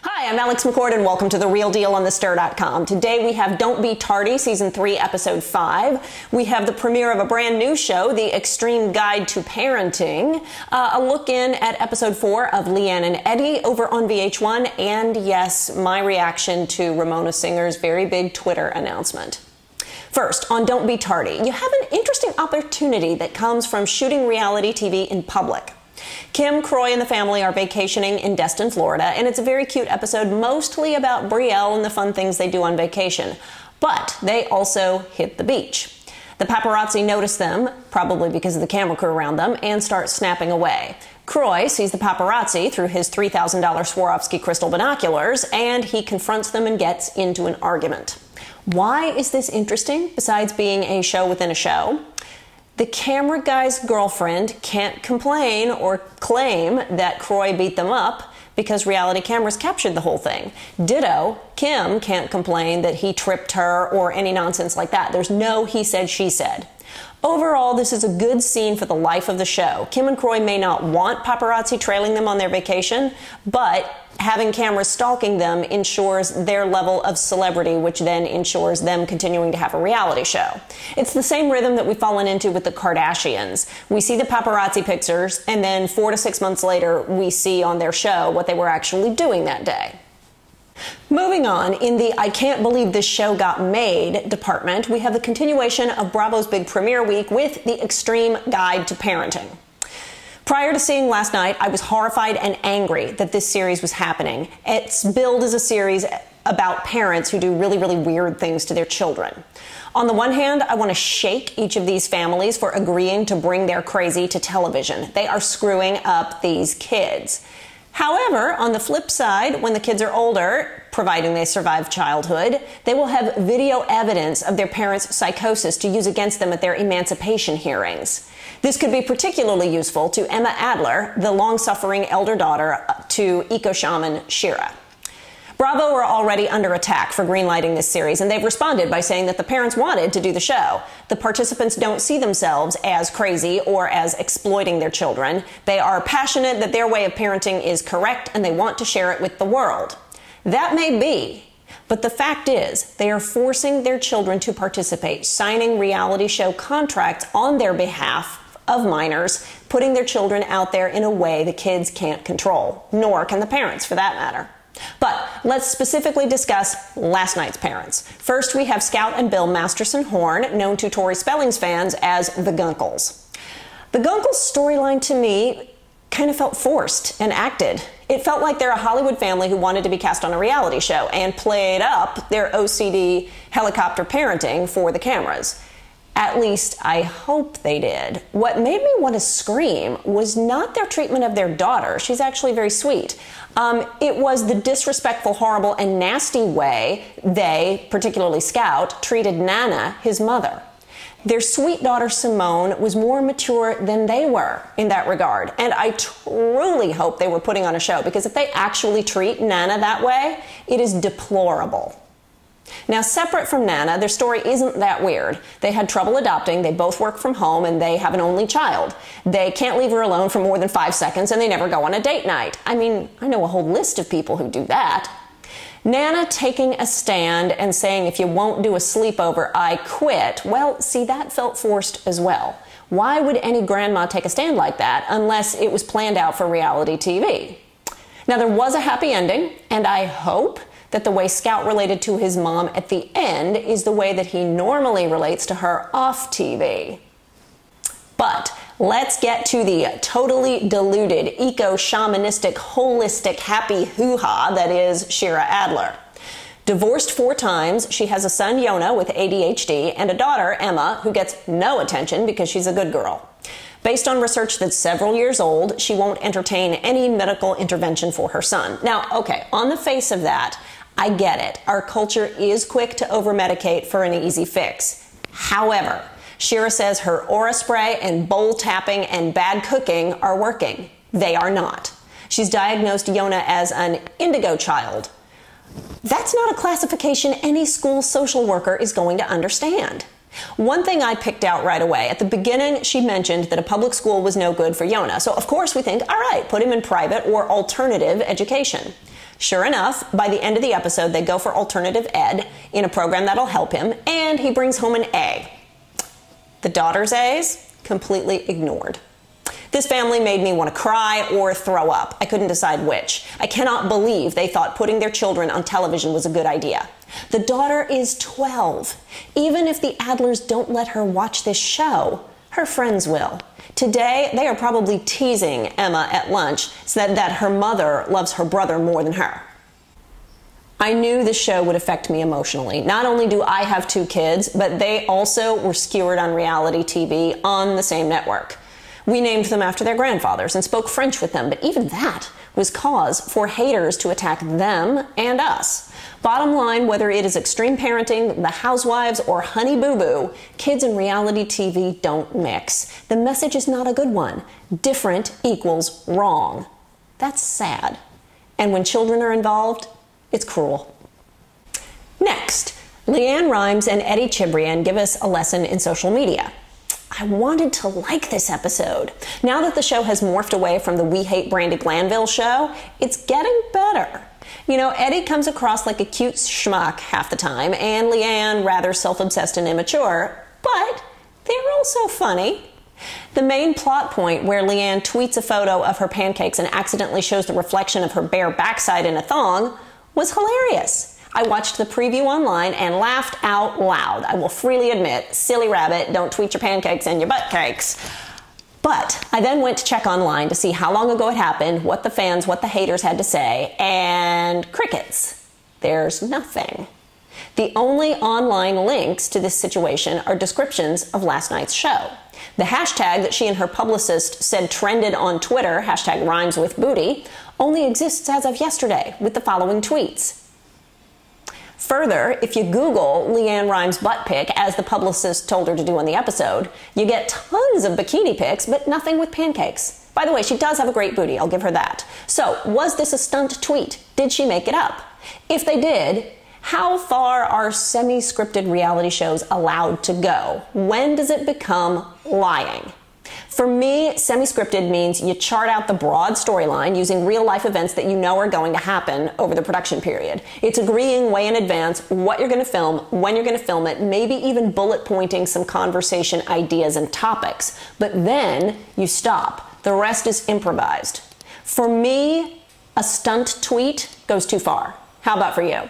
Hi, I'm Alex McCord, and welcome to The Real Deal on TheStir.com. Today we have Don't Be Tardy, Season 3, Episode 5. We have the premiere of a brand new show, The Extreme Guide to Parenting. A look in at Episode 4 of LeAnn and Eddie over on VH1. And yes, my reaction to Ramona Singer's very big Twitter announcement. First, on Don't Be Tardy, you have an interesting opportunity that comes from shooting reality TV in public. Kim, Croy, and the family are vacationing in Destin, Florida, and it's a very cute episode mostly about Brielle and the fun things they do on vacation. But they also hit the beach. The paparazzi notice them, probably because of the camera crew around them, and start snapping away. Croy sees the paparazzi through his $3,000 Swarovski crystal binoculars, and he confronts them and gets into an argument. Why is this interesting, besides being a show within a show? The camera guy's girlfriend can't complain or claim that Croy beat them up because reality cameras captured the whole thing. Ditto, Kim can't complain that he tripped her or any nonsense like that. There's no he said, she said. Overall, this is a good scene for the life of the show. Kim and Croy may not want paparazzi trailing them on their vacation, but having cameras stalking them ensures their level of celebrity, which then ensures them continuing to have a reality show. It's the same rhythm that we've fallen into with the Kardashians. We see the paparazzi pictures, and then 4 to 6 months later, we see on their show what they were actually doing that day. Moving on, in the I can't believe this show got made department, we have the continuation of Bravo's big premiere week with The Extreme Guide to Parenting. Prior to seeing last night, I was horrified and angry that this series was happening. It's billed as a series about parents who do really, really weird things to their children. On the one hand, I want to shake each of these families for agreeing to bring their crazy to television. They are screwing up these kids. However, on the flip side, when the kids are older, providing they survive childhood, they will have video evidence of their parents' psychosis to use against them at their emancipation hearings. This could be particularly useful to Emma Adler, the long-suffering elder daughter to eco-shaman Shira. Bravo are already under attack for greenlighting this series, and they've responded by saying that the parents wanted to do the show. The participants don't see themselves as crazy or as exploiting their children. They are passionate that their way of parenting is correct, and they want to share it with the world. That may be, but the fact is they are forcing their children to participate, signing reality show contracts on their behalf of minors, putting their children out there in a way the kids can't control, nor can the parents for that matter. But let's specifically discuss last night's parents. First, we have Scout and Bill Masterson-Horn, known to Tori Spelling's fans as the Gunkles. The Gunkles storyline to me kind of felt forced and acted. It felt like they're a Hollywood family who wanted to be cast on a reality show and played up their OCD helicopter parenting for the cameras. At least, I hope they did. What made me want to scream was not their treatment of their daughter. She's actually very sweet. It was the disrespectful, horrible, and nasty way they, particularly Scout, treated Nana, his mother. Their sweet daughter Simone was more mature than they were in that regard. And I truly hope they were putting on a show, because if they actually treat Nana that way, it is deplorable. Now, separate from Nana, their story isn't that weird. They had trouble adopting, they both work from home, and they have an only child. They can't leave her alone for more than 5 seconds, and they never go on a date night. I mean, I know a whole list of people who do that. Nana taking a stand and saying, if you won't do a sleepover, I quit. Well, see, that felt forced as well. Why would any grandma take a stand like that unless it was planned out for reality TV? Now, there was a happy ending, and I hope that the way Scout related to his mom at the end is the way that he normally relates to her off TV. But let's get to the totally deluded, eco-shamanistic, holistic, happy hoo-ha that is Shira Adler. Divorced 4 times, she has a son, Yona, with ADHD, and a daughter, Emma, who gets no attention because she's a good girl. Based on research that's several years old, she won't entertain any medical intervention for her son. Now, okay, on the face of that, I get it. Our culture is quick to over-medicate for an easy fix. However, Shira says her aura spray and bowl tapping and bad cooking are working. They are not. She's diagnosed Yona as an indigo child. That's not a classification any school social worker is going to understand. One thing I picked out right away, at the beginning she mentioned that a public school was no good for Yona. So of course we think, all right, put him in private or alternative education. Sure enough, by the end of the episode, they go for alternative ed in a program that'll help him, and he brings home an A. The daughter's A's, completely ignored. This family made me want to cry or throw up. I couldn't decide which. I cannot believe they thought putting their children on television was a good idea. The daughter is 12. Even if the Adlers don't let her watch this show, her friends will. Today, they are probably teasing Emma at lunch that her mother loves her brother more than her. I knew this show would affect me emotionally. Not only do I have 2 kids, but they also were skewered on reality TV on the same network. We named them after their grandfathers and spoke French with them, but even that was cause for haters to attack them and us. Bottom line, whether it is extreme parenting, The Housewives, or Honey Boo Boo, kids and reality TV don't mix. The message is not a good one. Different equals wrong. That's sad. And when children are involved, it's cruel. Next, LeAnn Rimes and Eddie Cibrian give us a lesson in social media. I wanted to like this episode. Now that the show has morphed away from the We Hate Brandi Glanville show, it's getting better. You know, Eddie comes across like a cute schmuck half the time, and LeAnn rather self-obsessed and immature, but they're also funny. The main plot point where LeAnn tweets a photo of her pancakes and accidentally shows the reflection of her bare backside in a thong was hilarious. I watched the preview online and laughed out loud. I will freely admit, silly rabbit, don't tweet your pancakes and your butt cakes. But I then went to check online to see how long ago it happened, what the fans, what the haters had to say, and crickets. There's nothing. The only online links to this situation are descriptions of last night's show. The hashtag that she and her publicist said trended on Twitter, hashtag rhymes with booty, only exists as of yesterday with the following tweets. Further, if you Google LeAnn Rimes' butt pic, as the publicist told her to do on the episode, you get tons of bikini pics, but nothing with pancakes. By the way, she does have a great booty, I'll give her that. So, was this a stunt tweet? Did she make it up? If they did, how far are semi-scripted reality shows allowed to go? When does it become lying? For me, semi-scripted means you chart out the broad storyline using real-life events that you know are going to happen over the production period. It's agreeing way in advance what you're going to film, when you're going to film it, maybe even bullet pointing some conversation ideas and topics. But then you stop. The rest is improvised. For me, a stunt tweet goes too far. How about for you?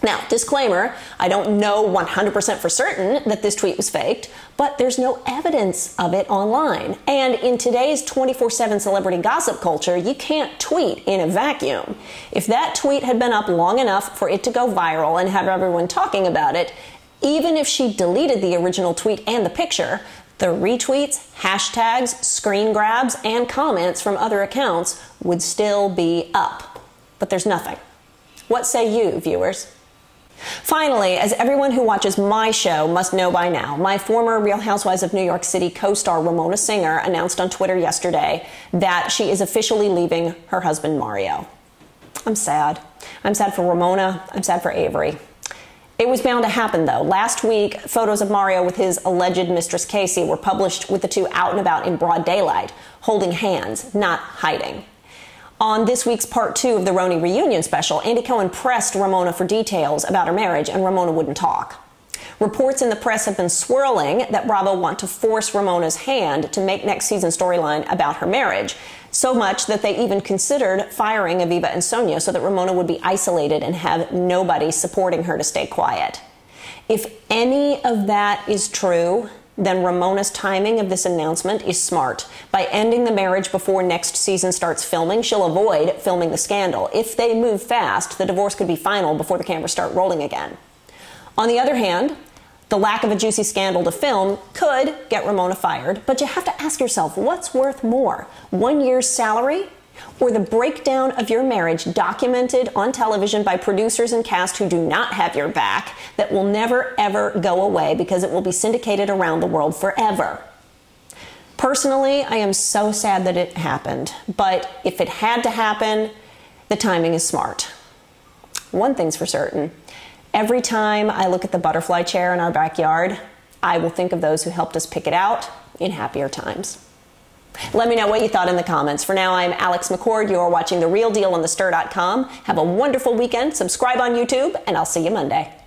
Now, disclaimer, I don't know 100% for certain that this tweet was faked, but there's no evidence of it online. And in today's 24/7 celebrity gossip culture, you can't tweet in a vacuum. If that tweet had been up long enough for it to go viral and have everyone talking about it, even if she deleted the original tweet and the picture, the retweets, hashtags, screen grabs, and comments from other accounts would still be up. But there's nothing. What say you, viewers? Finally, as everyone who watches my show must know by now, my former Real Housewives of New York City co-star Ramona Singer announced on Twitter yesterday that she is officially leaving her husband Mario. I'm sad. I'm sad for Ramona. I'm sad for Avery. It was bound to happen, though. Last week, photos of Mario with his alleged mistress Casey were published with the two out and about in broad daylight, holding hands, not hiding. On this week's part 2 of the Roni reunion special, Andy Cohen pressed Ramona for details about her marriage, and Ramona wouldn't talk. Reports in the press have been swirling that Bravo want to force Ramona's hand to make next season's storyline about her marriage, so much that they even considered firing Aviva and Sonia so that Ramona would be isolated and have nobody supporting her to stay quiet. If any of that is true, then Ramona's timing of this announcement is smart. By ending the marriage before next season starts filming, she'll avoid filming the scandal. If they move fast, the divorce could be final before the cameras start rolling again. On the other hand, the lack of a juicy scandal to film could get Ramona fired, but you have to ask yourself, what's worth more? 1 year's salary? Or the breakdown of your marriage documented on television by producers and cast who do not have your back that will never ever go away because it will be syndicated around the world forever? Personally, I am so sad that it happened, but if it had to happen, the timing is smart. One thing's for certain. Every time I look at the butterfly chair in our backyard, I will think of those who helped us pick it out in happier times. Let me know what you thought in the comments. For now, I'm Alex McCord. You are watching The Real Deal on thestir.com. Have a wonderful weekend. Subscribe on YouTube, and I'll see you Monday.